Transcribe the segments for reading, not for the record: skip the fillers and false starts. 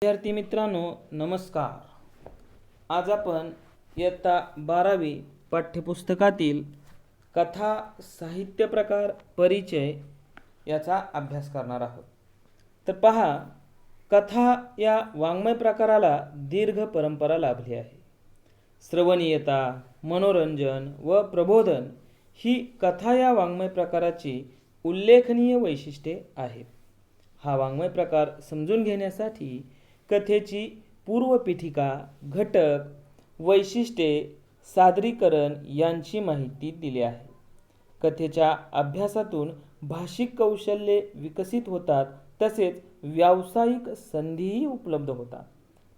विद्यार्थी मित्रांनो नमस्कार. आज आपण इयत्ता 12वी पाठ्यपुस्तकातील कथा साहित्य प्रकार परिचय याचा अभ्यास करणार आहोत. तर पहा, कथा या वाङ्मय प्रकाराला दीर्घ परंपरा लाभली आहे. श्रवणीयता, मनोरंजन व प्रबोधन ही कथा या वाङ्मय प्रकाराची उल्लेखनीय वैशिष्ट्ये आहेत. हा वाङ्मय प्रकार समजून घेण्यासाठी कथेची पूर्वपीठिका, घटक, वैशिष्ट्ये, सादरीकरण यांची माहिती दिली आहे. कथेच्या अभ्यासातून भाषिक कौशल्ये विकसित होतात, तसेच व्यावसायिक संधीही उपलब्ध होतात.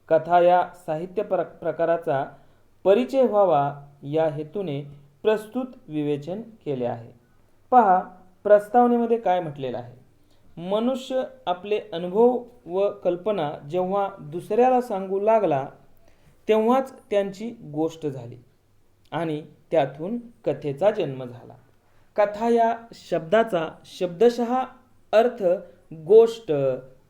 कथा या साहित्य प्रकाराचा परिचय व्हावा या हेतूने प्रस्तुत विवेचन केले आहे. पहा, प्रस्तावनेमध्ये काय म्हटलेलं आहे. मनुष्य आपले अनुभव व कल्पना जेव्हा दुसऱ्याला सांगू लागला तेव्हाच त्यांची गोष्ट झाली आणि त्यातून कथेचा जन्म झाला. कथा या शब्दाचा शब्दशः अर्थ गोष्ट,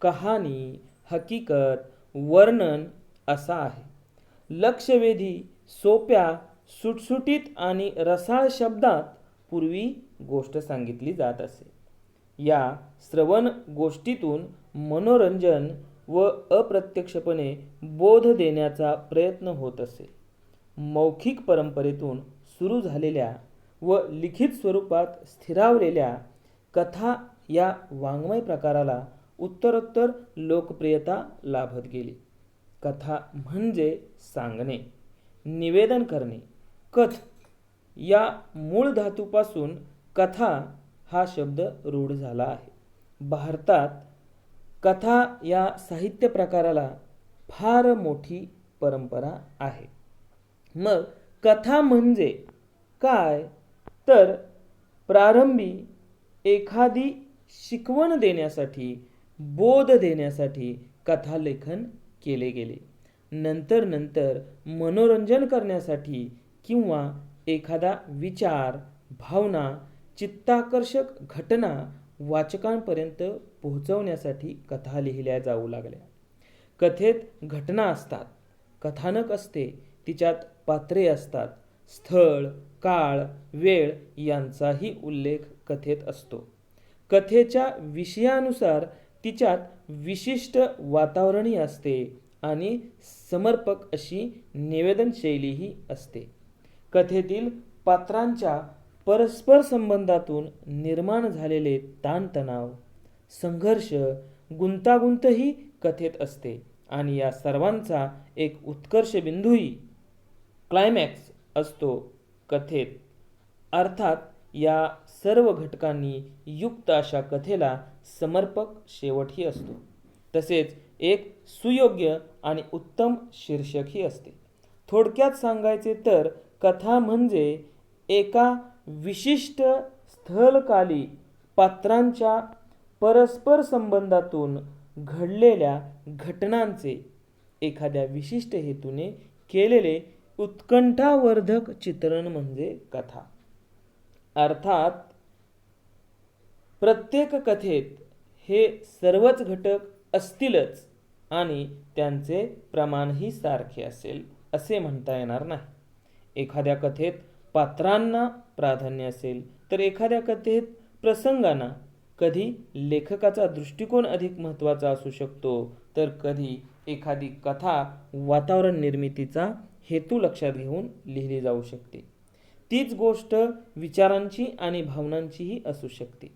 कहाणी, हकीकत, वर्णन असा आहे. लक्षवेधी, सोप्या, सुटसुटीत आणि रसाळ शब्दात पूर्वी गोष्ट सांगितली जात असे. या श्रवण गोष्टीतून मनोरंजन व अप्रत्यक्षपणे बोध देण्याचा प्रयत्न होत असे. मौखिक परंपरेतून सुरू झालेल्या व लिखित स्वरूपात स्थिरावलेल्या कथा या वाङ्मय प्रकाराला उत्तरोत्तर लोकप्रियता लाभत गेली. कथा म्हणजे सांगणे, निवेदन करणे. कथ या मूळ धातूपासून कथा हा शब्द रूढ झाला आहे. भारतात कथा या साहित्य प्रकाराला फार मोठी परंपरा आहे. मग कथा म्हणजे काय? तर प्रारंभी एखादी शिकवण देण्यासाठी, बोध देण्यासाठी कथालेखन केले गेले. नंतर मनोरंजन करण्यासाठी किंवा एखादा विचार, भावना, चित्ताकर्षक घटना वाचकांपर्यंत पोहोचवण्यासाठी कथा लिहिल्या जाऊ लागल्या. कथेत घटना असतात, कथानक असते, तिच्यात पात्रे असतात, स्थळ, काळ, वेळ यांचाही उल्लेख कथेत असतो. कथेच्या विषयानुसार तिच्यात विशिष्ट वातावरणही असते आणि समर्पक अशी निवेदन शैलीही असते. कथेतील पात्रांच्या परस्पर संबंधातून निर्माण झालेले ताणतणाव, संघर्ष, गुंतागुंतही कथेत असते आणि या सर्वांचा एक उत्कर्ष बिंदूही क्लायमॅक्स असतो कथेत. अर्थात या सर्व घटकांनी युक्त अशा कथेला समर्पक शेवटही असतो. तसेच एक सुयोग्य आणि उत्तम शीर्षकही असते. थोडक्यात सांगायचे तर कथा म्हणजे एका विशिष्ट स्थलकाली पात्रांच्या परस्पर संबंधातून घडलेल्या घटनांचे एखाद्या विशिष्ट हेतूने केलेले उत्कंठावर्धक चित्रण म्हणजे कथा. अर्थात प्रत्येक कथेत हे सर्वच घटक असतीलच आणि त्यांचे प्रमाणही सारखे असेल असे म्हणता येणार नाही. एखाद्या कथेत पात्रांना प्राधान्य असेल तर एखाद्या कथेत प्रसंगांना. कधी लेखकाचा दृष्टिकोन अधिक महत्त्वाचा असू शकतो तर कधी एखादी कथा वातावरण निर्मितीचा हेतू लक्षात घेऊन लिहिली जाऊ शकते. तीच गोष्ट विचारांची आणि भावनांचीही असू शकते.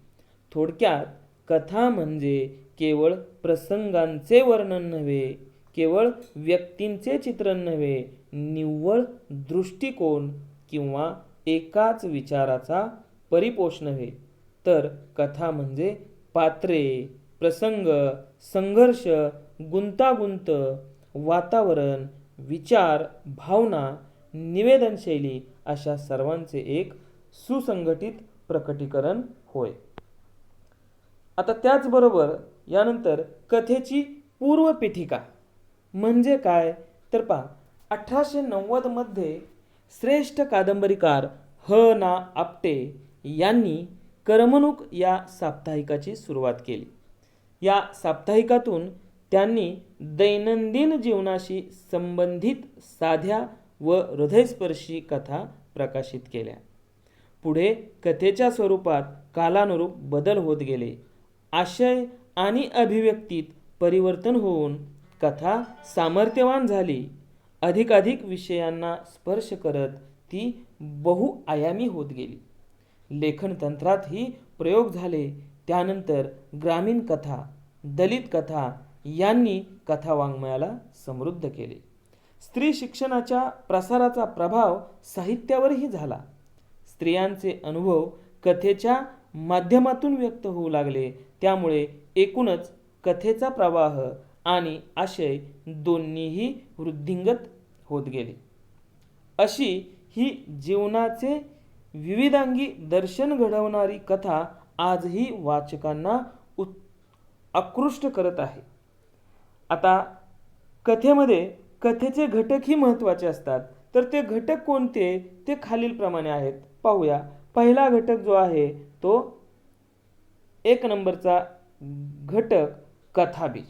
थोडक्यात कथा म्हणजे केवळ प्रसंगांचे वर्णन नव्हे, केवळ व्यक्तींचे चित्रण नव्हे, निव्वळ दृष्टिकोन किंवा एकाच विचाराचा परिपोष नव्हे, तर कथा म्हणजे पात्रे, प्रसंग, संघर्ष, गुंतागुंत, वातावरण, विचार, भावना, निवेदनशैली अशा सर्वांचे एक सुसंघटित प्रकटीकरण होय. आता त्याचबरोबर यानंतर कथेची पूर्वपीठिका म्हणजे काय तर पहा, 1890 मध्ये श्रेष्ठ कादंबरीकार ह.ना. आपटे यांनी करमणूक या साप्ताहिकाची सुरुवात केली. या साप्ताहिकातून त्यांनी दैनंदिन जीवनाशी संबंधित साध्या व हृदयस्पर्शी कथा प्रकाशित केल्या. पुढे कथेच्या स्वरूपात कालानुरूप बदल होत गेले. आशय आणि अभिव्यक्तीत परिवर्तन होऊन कथा सामर्थ्यवान झाली. अधिकाधिक विषयांना स्पर्श करत ती बहुआयामी होत गेली. लेखन तंत्रातही प्रयोग झाले. त्यानंतर ग्रामीण कथा, दलित कथा यांनी कथा वाङ्मयाला समृद्ध केले. स्त्री शिक्षणाच्या प्रसाराचा प्रभाव साहित्यावरही झाला. स्त्रियांचे अनुभव कथेच्या माध्यमातून व्यक्त होऊ लागले. त्यामुळे एकूणच कथेचा प्रवाह आणि आशय दोन्हीही वृद्धिंगत होत गेले. अशी ही जीवनाचे विविधांगी दर्शन घडवणारी कथा आजही वाचकांना आकृष्ट करत आहे. आता कथेमध्ये कथेचे घटकही महत्त्वाचे असतात. तर ते घटक कोणते ते खालीलप्रमाणे आहेत, पाहूया. पहिला घटक जो आहे तो 1 नंबरचा घटक कथाबीज.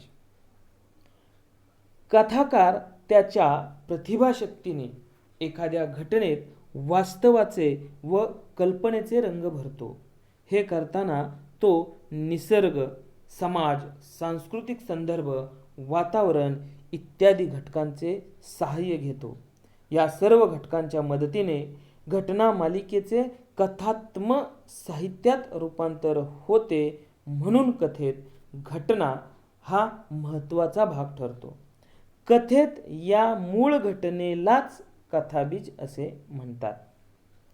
कथाकार त्याच्या प्रतिभाशक्तीने एखाद्या घटनेत वास्तवाचे व कल्पनेचे रंग भरतो. हे करताना तो निसर्ग, समाज, सांस्कृतिक संदर्भ, वातावरण इत्यादी घटकांचे सहाय्य घेतो. या सर्व घटकांच्या मदतीने घटना मालिकेचे कथात्म साहित्यात रूपांतर होते. म्हणून कथेत घटना हा महत्त्वाचा भाग ठरतो. कथेत या मूळ घटनेलाच कथाबीज असे म्हणतात.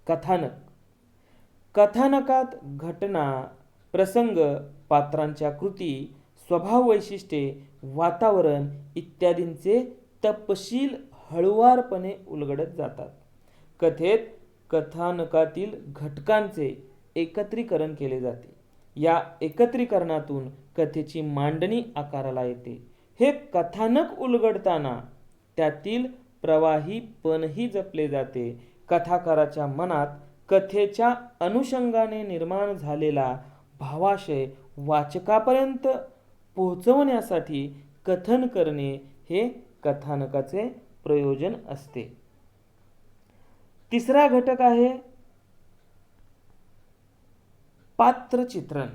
कथानक. कथानकात घटना, प्रसंग, पात्रांच्या कृती, स्वभाव वैशिष्ट्ये, वातावरण इत्यादींचे तपशील हळुवारपणे उलगडत जातात. कथेत कथानकातील घटकांचे एकत्रीकरण केले जाते. या एकत्रीकरणातून कथेची मांडणी आकाराला येते. हे कथानक उलगडताना त्यातील प्रवाहीपणही जपले जाते. कथाकाराच्या मनात कथेच्या अनुषंगाने निर्माण झालेला भावाशय वाचकापर्यंत पोहोचवण्यासाठी कथन करणे हे कथानकाचे प्रयोजन असते. तिसरा घटक आहे पात्रचित्रण.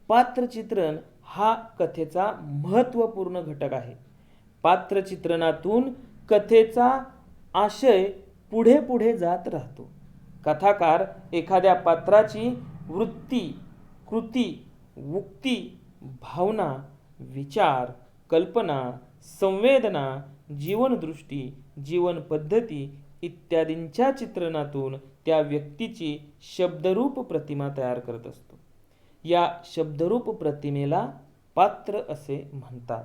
पात्रचित्रण हा कथेचा महत्त्वपूर्ण घटक आहे. पात्रचित्रणातून कथेचा आशय पुढे पुढे जात राहतो. कथाकार एखाद्या पात्राची वृत्ती, कृती, उक्ती, भावना, विचार, कल्पना, संवेदना, जीवनदृष्टी, जीवन पद्धती इत्यादींच्या चित्रणातून त्या व्यक्तीची शब्दरूप प्रतिमा तयार करत असतो. या शब्दरूप प्रतिमेला पात्र असे म्हणतात.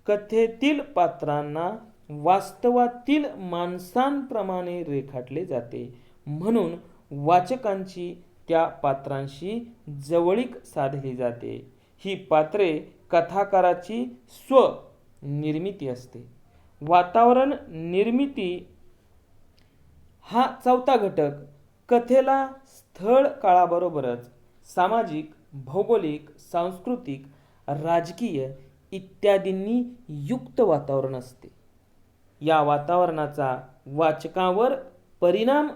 कथेतील पात्रांना वास्तवातील माणसांप्रमाणे रेखाटले जाते. म्हणून वाचकांची त्या पात्रांशी जवळीक साधली जाते. ही पात्रे कथाकाराची निर्मिती असते. वातावरण निर्मिती हा चौथा घटक कथेला स्थळ काळाबरोबरच सामाजिक, भौगोलिक, सांस्कृतिक, राजकीय इत्यादींनी युक्त वातावरण असते. या वातावरणाचा वाचकावर परिणाम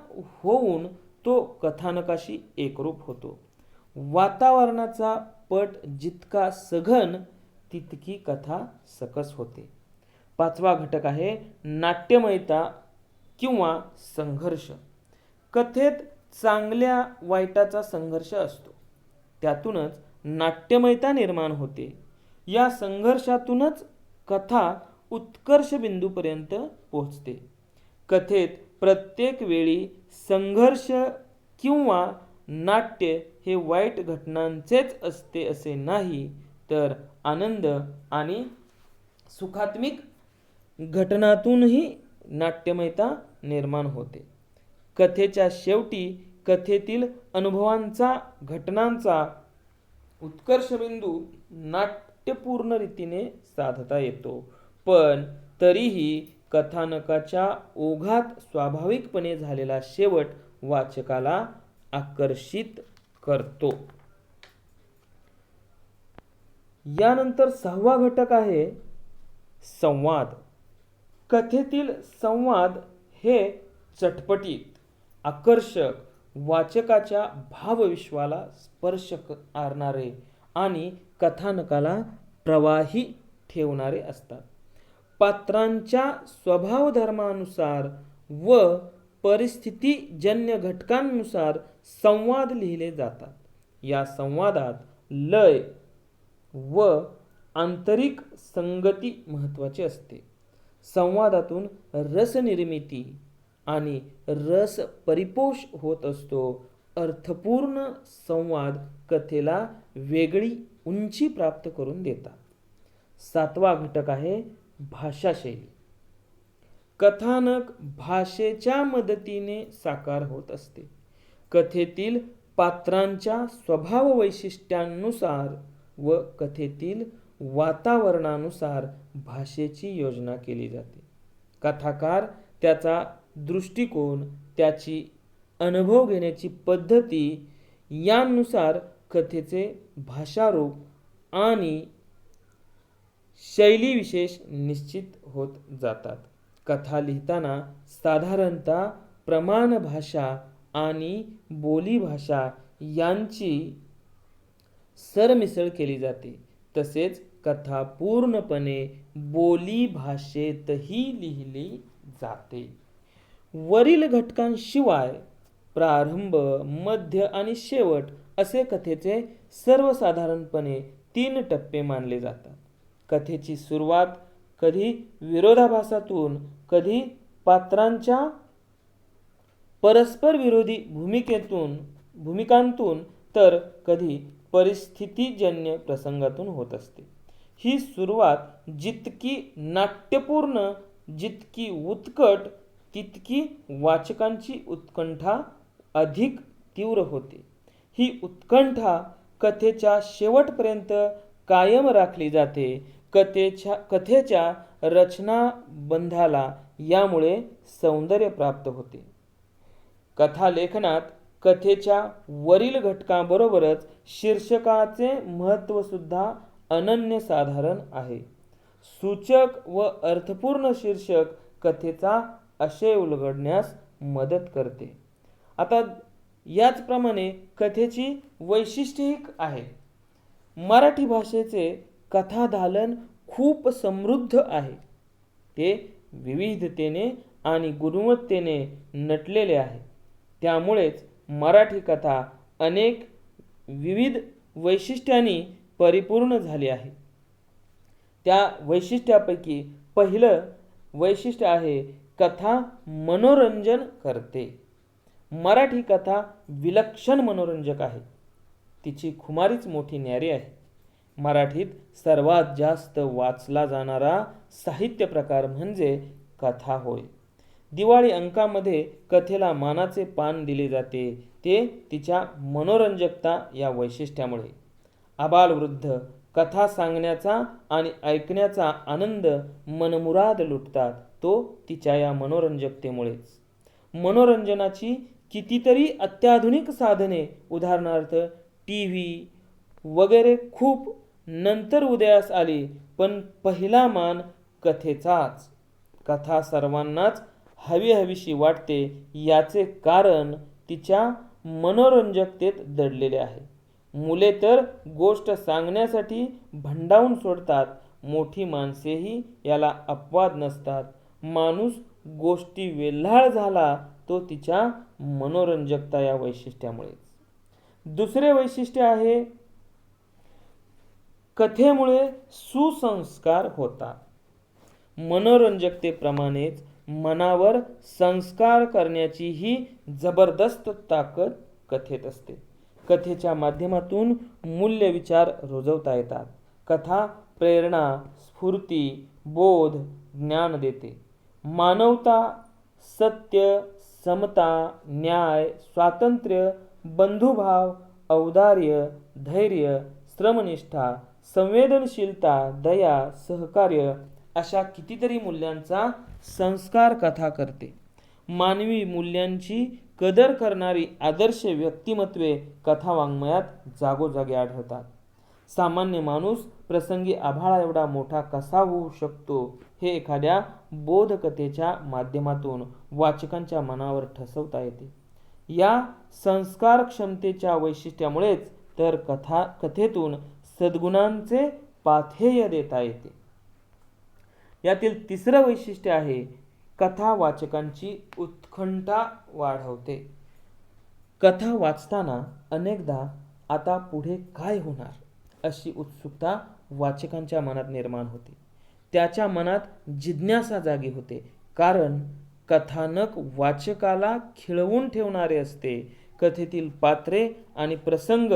होऊन तो कथानकाशी एकरूप होतो. वातावरणाचा पट जितका सघन तितकी कथा सकस होते. पाचवा घटक आहे नाट्यमयता किंवा संघर्ष. कथेत चांगल्या वाईटाचा संघर्ष असतो. त्यातूनच नाट्यमयता निर्माण होते. या संघर्षातूनच कथा उत्कर्ष बिंदूपर्यंत पोहोचते. कथेत प्रत्येक वेळी संघर्ष किंवा नाट्य हे वाईट घटनांचेच असते असे नाही, तर आनंद आणि सुखात्मिक घटनातूनही नाट्यमयता निर्माण होते. कथेच्या शेवटी कथेतील अनुभवांचा, घटनांचा उत्कर्ष बिंदू नाट्यपूर्ण रीतीने साधता येतो. पण तरीही कथानकाच्या ओघात स्वाभाविकपणे झालेला शेवट वाचकाला आकर्षित करतो. यानंतर सहावा घटक आहे संवाद. कथेतील संवाद हे चटपटीत, आकर्षक, वाचकाच्या भावविश्वाला स्पर्श करणारे आणि कथानकाला प्रवाही ठेवणारे असतात. पात्रांच्या स्वभावधर्मानुसार व परिस्थितीजन्य घटकांनुसार संवाद लिहिले जातात. या संवादात लय व आंतरिक संगती महत्त्वाची असते. संवादातून रसनिर्मिती आणि रस परिपोष होत असतो. अर्थपूर्ण संवाद कथेला वेगळी उंची प्राप्त करून देतात. 7वा घटक आहे भाषाशैली. कथानक भाषेच्या मदतीने साकार होत असते. कथेतील पात्रांच्या स्वभाव वैशिष्ट्यांनुसार व कथेतील वातावरणानुसार भाषेची योजना केली जाते. कथाकार त्याचा दृष्टिकोन, त्याची अनुभव घेण्याची पद्धती यानुसार कथेचे भाषारूप आणि शैलीविशेष निश्चित होत जातात. कथा लिहिताना साधारणतः प्रमाण भाषा आणि बोलीभाषा यांची सरमिसळ केली जाते. तसेच कथा पूर्णपणे बोलीभाषेतही लिहिली जाते. वरील घटकांशिवाय प्रारंभ, मध्य आणि शेवट असे कथेचे सर्वसाधारणपणे 3 टप्पे मानले जातात. कथेची सुरुवात कधी विरोधाभासातून, कधी पात्रांच्या परस्पर विरोधी भूमिकांतून, तर कधी परिस्थितीजन्य प्रसंगातून होत असते. ही सुरुवात जितकी नाट्यपूर्ण, जितकी उत्कट, तितकी वाचकांची उत्कंठा अधिक तीव्र होते. ही उत्कंठा कथेच्या शेवटपर्यंत कायम राखली जाते. कथेच्या रचनाबंधाला यामुळे सौंदर्य प्राप्त होते. कथालेखनात कथेच्या वरील घटकांबरोबरच शीर्षकाचे महत्त्वसुद्धा अनन्यसाधारण आहे. सूचक व अर्थपूर्ण शीर्षक कथेचा आशय उलगडण्यास मदत करते. आता याचप्रमाणे कथेची वैशिष्ट्ये आहेत. मराठी भाषेचे कथादालन खूप समृद्ध आहे. ते विविधतेने आणि गुणवत्तेने नटलेले आहे. त्यामुळेच मराठी कथा अनेक विविध वैशिष्ट्यांनी परिपूर्ण झाली आहे. त्या वैशिष्ट्यापैकी पहिलं वैशिष्ट्य आहे कथा मनोरंजन करते. मराठी कथा विलक्षण मनोरंजक आहे. तिची खुमारीच मोठी न्यारी आहे. मराठीत सर्वात जास्त वाचला जाणारा साहित्य प्रकार म्हणजे कथा होय. दिवाळी अंकामध्ये कथेला मानाचे पान दिले जाते. ते तिच्या मनोरंजकता या वैशिष्ट्यामुळे. आबालवृद्ध कथा सांगण्याचा आणि ऐकण्याचा आनंद मनमुराद लुटतात, तो तिच्या या मनोरंजकतेमुळेच. मनोरंजनाची कितीतरी अत्याधुनिक साधने, उदाहरणार्थ TV वगैरे खूप नंतर उदयास आली, पण पहिला मान कथेचाच. कथा सर्वांनाच हवीहवीशी वाटते. याचे कारण तिच्या मनोरंजकतेत दडलेले आहे. मुले तर गोष्ट सांगण्यासाठी भंडावून सोडतात. मोठी माणसेही याला अपवाद नसतात. माणूस गोष्टी वेल्हाळ झाला तो तिच्या मनोरंजकता या वैशिष्ट्यामुळेच. दुसरे वैशिष्ट्य आहे कथेमुळे सुसंस्कार होतात. मनोरंजकतेप्रमाणेच मनावर संस्कार करण्याची ही जबरदस्त ताकद कथेत असते. कथेच्या माध्यमातून मूल्यविचार रुजवता येतात. कथा प्रेरणा, स्फूर्ती, बोध, ज्ञान देते. मानवता, सत्य, समता, न्याय, स्वातंत्र्य, बंधुभाव, औदार्य, धैर्य, श्रमनिष्ठा, संवेदनशीलता, दया, सहकार्य अशा कितीतरी मूल्यांचा संस्कार कथा करते. मानवी मूल्यांची कदर करणारी आदर्श व्यक्तिमत्वे कथावाङ्मयात जागोजागी आढळतात. सामान्य माणूस प्रसंगी आभाळा एवढा मोठा कसा होऊ शकतो हे एखाद्या बोधकथेच्या माध्यमातून वाचकांच्या मनावर ठसवता येते. या संस्कार क्षमतेच्या वैशिष्ट्यामुळेच तर कथेतून सद्गुणांचे पाथेय देता येते. यातील तिसरं वैशिष्ट्य आहे, कथा वाचकांची उत्कंठा वाढवते. कथा वाचताना अनेकदा आता पुढे काय होणार अशी उत्सुकता वाचकांच्या मनात निर्माण होते. त्याच्या मनात जिज्ञासा जागी होते, कारण कथानक वाचकाला खिळवून ठेवणारे असते. कथेतील पात्रे आणि प्रसंग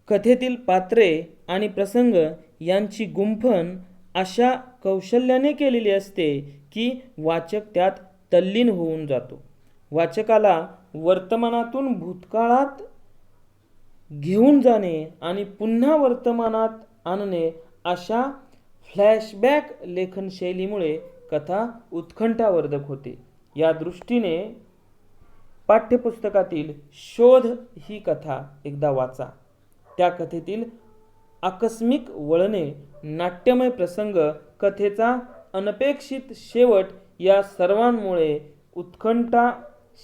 कथेतील पात्रे आणि प्रसंग यांची गुंफण अशा कौशल्याने केलेली असते की वाचक त्यात तल्लीन होऊन जातो. वाचकाला वर्तमानातून भूतकाळात घेऊन जाणे आणि पुन्हा वर्तमानात आणणे अशा फ्लॅशबॅक लेखनशैलीमुळे कथा उत्कंठावर्धक होते. या दृष्टीने पाठ्यपुस्तकातील शोध ही कथा एकदा वाचा. त्या कथेतील आकस्मिक वळणे, नाट्यमय प्रसंग, कथेचा अनपेक्षित शेवट या सर्वांमुळे उत्कंठा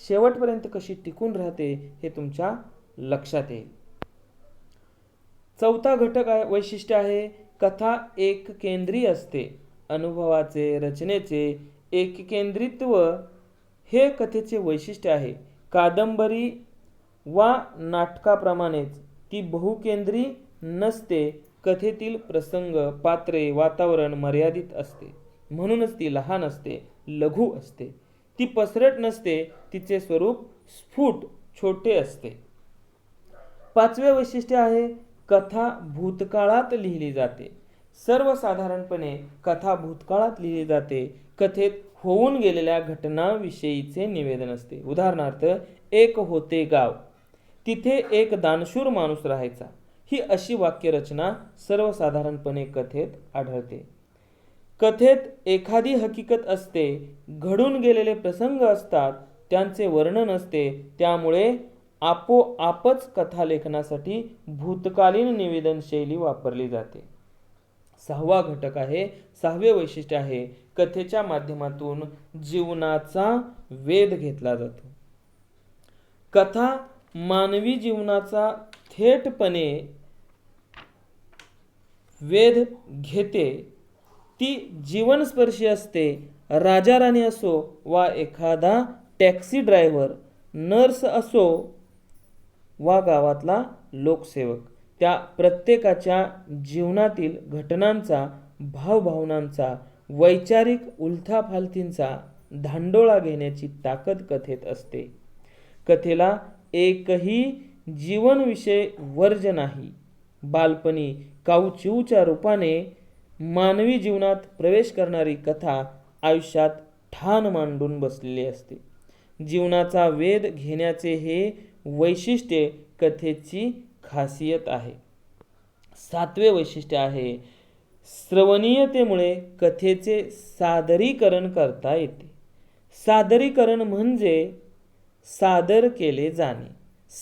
शेवटपर्यंत कशी टिकून राहते हे तुमच्या लक्षात येईल. चौथा घटक वैशिष्ट्य आहे, कथा एककेंद्री असते. अनुभवाचे, रचनेचे एककेंद्रित्व हे कथेचे वैशिष्ट्य आहे. कादंबरी वा नाटकाप्रमाणेच ती बहुकेंद्री नसते. कथेतील प्रसंग, पात्रे, वातावरण मर्यादित असते, म्हणूनच ती लहान असते, लघु असते. ती पसरट नसते, तिचे स्वरूप स्फुट छोटे असते. पाचवे वैशिष्ट्य आहे, कथा भूतकाळात लिहिली जाते. सर्वसाधारणपणे कथा भूतकाळात लिहिली जाते. कथेत होऊन गेलेल्या घटनांविषयीचे निवेदन असते. उदाहरणार्थ, एक होते गाव, तिथे एक दानशूर माणूस राहायचा. ही अशी वाक्यरचना सर्वसाधारणपणे कथेत आढळते. कथेत एखादी हकीकत असते, घडून गेलेले प्रसंग असतात, त्यांचे वर्णन असते. त्यामुळे आपोआपच कथालेखनासाठी भूतकालीन निवेदन शैली वापरली जाते. सहावा घटक आहे, सहावे वैशिष्ट्य आहे, कथेच्या माध्यमातून जीवनाचा वेध घेतला जातो. कथा मानवी जीवनाचा थेटपणे वेध घेते. ती जीवनस्पर्शी असते. राजा राणी असो वा एखादा टॅक्सी ड्रायव्हर, नर्स असो वा गावातला लोकसेवक, त्या प्रत्येकाच्या जीवनातील घटनांचा, भावभावनांचा, वैचारिक उलथापालथींचा धांडोळा घेण्याची ताकद कथेत असते. कथेला एकही जीवनविषय वर्ज्य नाही. बालपणी काऊचिऊच्या रूपाने मानवी जीवनात प्रवेश करणारी कथा आयुष्यात ठाण मांडून बसलेली असते. जीवनाचा वेध घेण्याचे हे वैशिष्ट्य कथेची खासियत आहे. सातवे वैशिष्ट्य आहे, श्रवणीयतेमुळे कथेचे सादरीकरण करता येते. सादरीकरण म्हणजे सादर केले जाणे,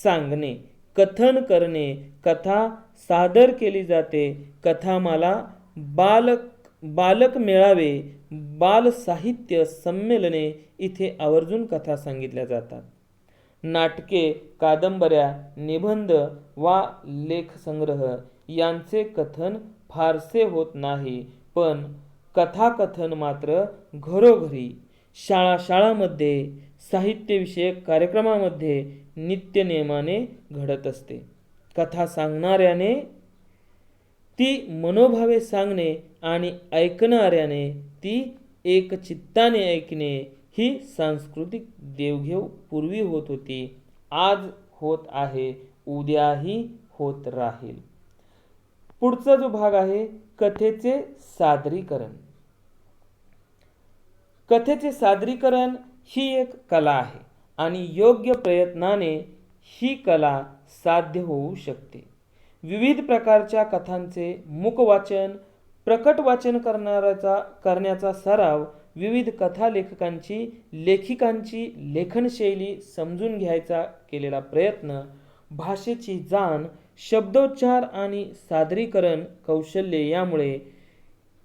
सांगणे, कथन करणे. कथा सादर केली जाते. कथामाला, बालक मेळावे, बाल साहित्य संमेलने इथे आवर्जून कथा सांगितल्या जातात. नाटके, कादंबऱ्या, निबंध वा लेखसंग्रह यांचे कथन फारसे होत नाही, पण कथाकथन मात्र घरोघरी, शाळांमध्ये, साहित्यविषयक कार्यक्रमामध्ये नित्यनेमाने घडत असते. कथा सांगणाऱ्याने ती मनोभावे सांगणे आणि ऐकणाऱ्याने ती एकचित्ताने ऐकणे ही सांस्कृतिक देवघेव पूर्वी होत होती, आज होत आहे, उद्याही होत राहील. पुढचा जो भाग आहे, कथेचे सादरीकरण. कथेचे सादरीकरण ही एक कला आहे आणि योग्य प्रयत्नाने ही कला साध्य होऊ शकते. विविध प्रकारच्या कथांचे मुखवाचन, प्रकट वाचन करण्याचा सराव, विविध कथा लेखिकांची लेखनशैली समजून घ्यायचा केलेला प्रयत्न, भाषेची जाण, शब्दोच्चार आणि सादरीकरण कौशल्य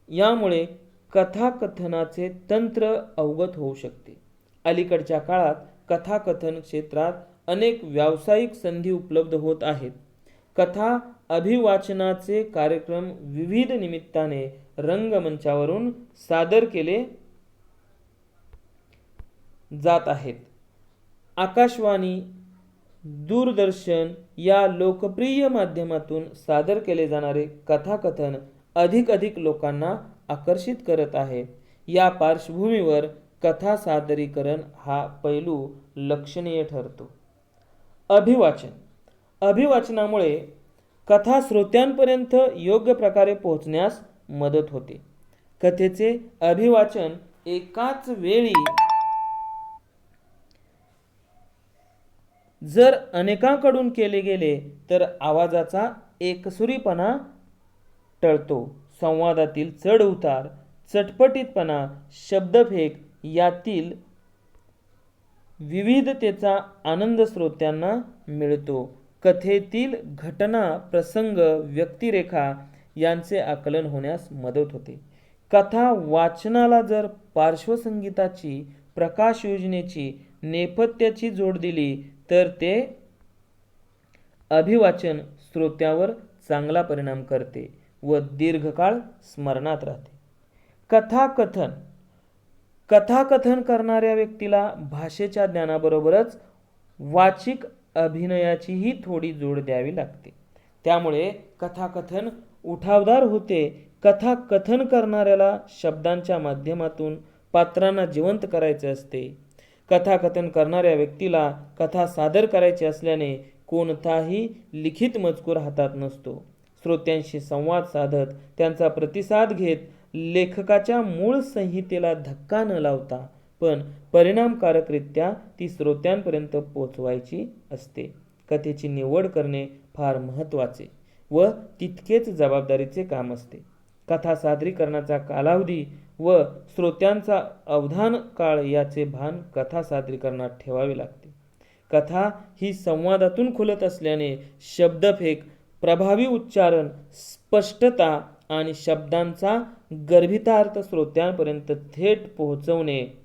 यामुळे कथाकथनाचे तंत्र अवगत होऊ शकते. अलीकडच्या काळात कथाकथन क्षेत्रात अनेक व्यावसायिक संधी उपलब्ध होत आहेत. कथा अभिवाचनाचे कार्यक्रम विविध निमित्ताने रंगमंचावरून सादर केले जात आहेत. आकाशवाणी, दूरदर्शन या लोकप्रिय माध्यमातून सादर केले जाणारे कथाकथन अधिक लोकांना आकर्षित करत आहे. या पार्श्वभूमीवर कथा सादरीकरण हा पैलू लक्षणीय ठरतो. अभिवाचनामुळे कथा श्रोत्यांपर्यंत योग्य प्रकारे पोहोचण्यास मदत होते. कथेचे अभिवाचन एकाच वेळी जर अनेकांकडून केले गेले तर आवाजाचा एकसुरीपणा टळतो. संवादातील चढ-उतार, चटपटीतपणा, शब्दफेक यातील विविधतेचा आनंद श्रोत्यांना मिळतो. कथेतील घटना, प्रसंग, व्यक्तिरेखा यांचे आकलन होण्यास मदत होते. कथा वाचनाला जर पार्श्वसंगीताची, प्रकाशयोजनेची, नेपथ्याची जोड दिली तर ते अभिवाचन श्रोत्यावर चांगला परिणाम करते व दीर्घकाळ स्मरणात राहते. कथाकथन करणाऱ्या व्यक्तीला भाषेच्या ज्ञानाबरोबरच वाचिक अभिनयाचीही थोडी जोड द्यावी लागते. त्यामुळे कथाकथन उठावदार होते. कथाकथन करणाऱ्याला शब्दांच्या माध्यमातून पात्रांना जिवंत करायचे असते. कथाकथन करणाऱ्या व्यक्तीला कथा सादर करायची असल्याने कोणताही लिखित मजकूर हातात नसतो. श्रोत्यांशी संवाद साधत, त्यांचा प्रतिसाद घेत, लेखकाच्या मूळ संहितेला धक्का न लावता पण परिणामकारकरित्या ती श्रोत्यांपर्यंत पोचवायची असते. कथेची निवड करणे फार महत्त्वाचे व तितकेच जबाबदारीचे काम असते. कथा सादरीकरणाचा कालावधी व श्रोत्यांचा अवधान काळ याचे भान कथा सादरीकरणात ठेवावे लागते. कथा ही संवादातून खुलत असल्याने शब्दफेक, प्रभावी उच्चारण, स्पष्टता आणि शब्दांचा गर्भितार्थ श्रोत्यांपर्यंत थेट पोहोचवणे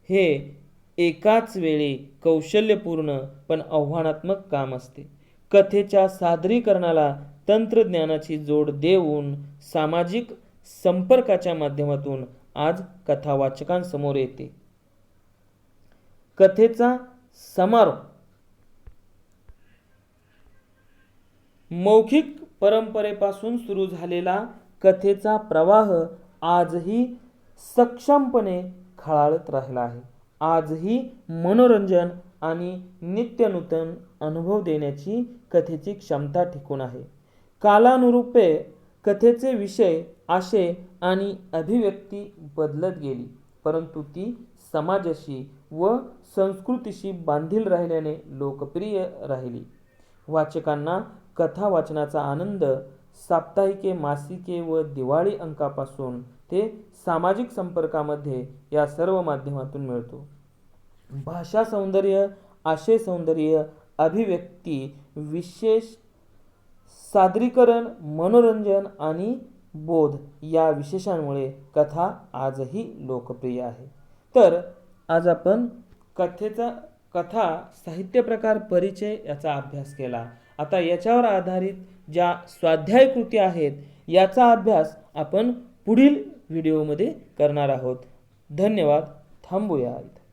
हे एकाच वेळी कौशल्यपूर्ण पण आव्हानात्मक काम असते. कथेच्या सादरीकरणाला तंत्रज्ञानाची जोड देऊन सामाजिक संपर्काच्या माध्यमातून आज कथा वाचकांसमोर येते. कथेचा समारोप मौखिक परंपरेपासून सुरू झालेला कथेचा प्रवाह आजही सक्षमपणे खळाळत राहिला आहे. आजही मनोरंजन आणि नित्यनूतन अनुभव देण्याची कथेची क्षमता टिकून आहे. कालानुरूपे कथेचे विषय, आशय आणि अभिव्यक्ती बदलत गेली, परंतु ती समाजाशी व संस्कृतीशी बांधील राहिल्याने लोकप्रिय राहिली. वाचकांना कथा वाचनाचा आनंद साप्ताहिके, मासिके व दिवाळी अंकापासून ते सामाजिक संपर्कामध्ये या सर्व माध्यमातून मिळतो. भाषा सौंदर्य, आशय सौंदर्य, अभिव्यक्ती, विशेष सादरीकरण, मनोरंजन आणि बोध या विशेषांमुळे कथा आजही लोकप्रिय आहे. तर आज आपण कथा साहित्य प्रकार परिचय याचा अभ्यास केला. आता याच्यावर आधारित ज्या स्वाध्याय कृती आहेत याचा अभ्यास आपण पुढील व्हिडिओमध्ये करणार आहोत. धन्यवाद. थांबूया इथं.